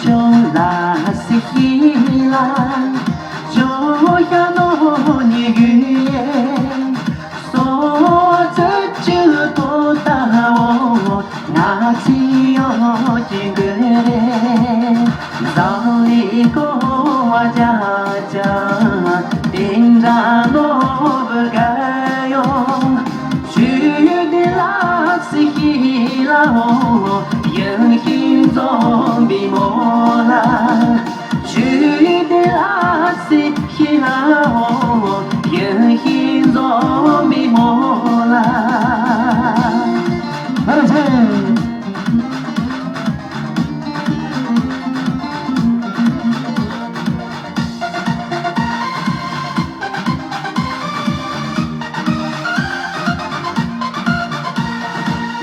就拉西希拉，就呀诺尼语言，说这就多大我那只有几个人，早里过我家家，顶着诺不该用，去的拉西希拉哦。人心中迷蒙啦，去的那是希拉哦，人心中迷蒙啦。来唱。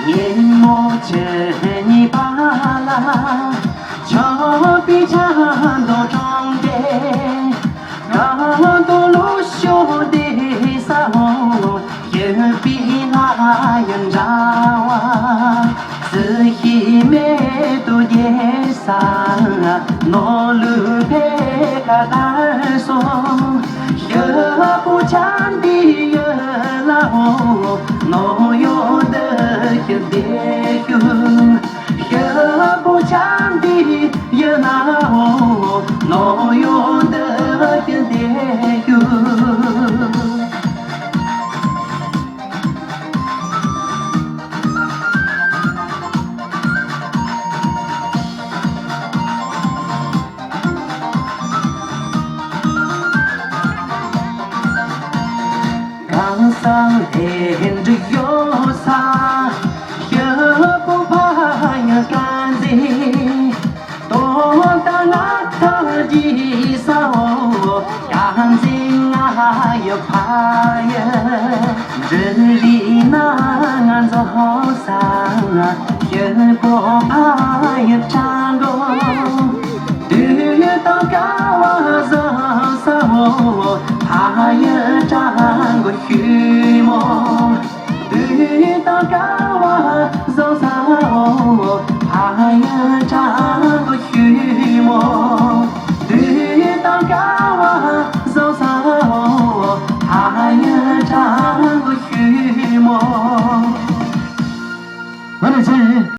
年末这你巴拉，桥边唱到终点，高多路修的沙哦，也比那人渣哇，自己没多点啥，诺路陪个单手，也不讲的也啦哦，诺有的。也得有，也不讲的也那哦，诺有的也得有。刚上连着有啥？也不怕呀干净，多大那他的手，干净啊也怕呀，这里那俺走上，也不怕呀张过，对到高啊走上，怕呀张过虚梦，对到高啊。走上哦，怕呀长个虚梦，对到高啊，走上哦，怕呀长个虚梦。完了，这。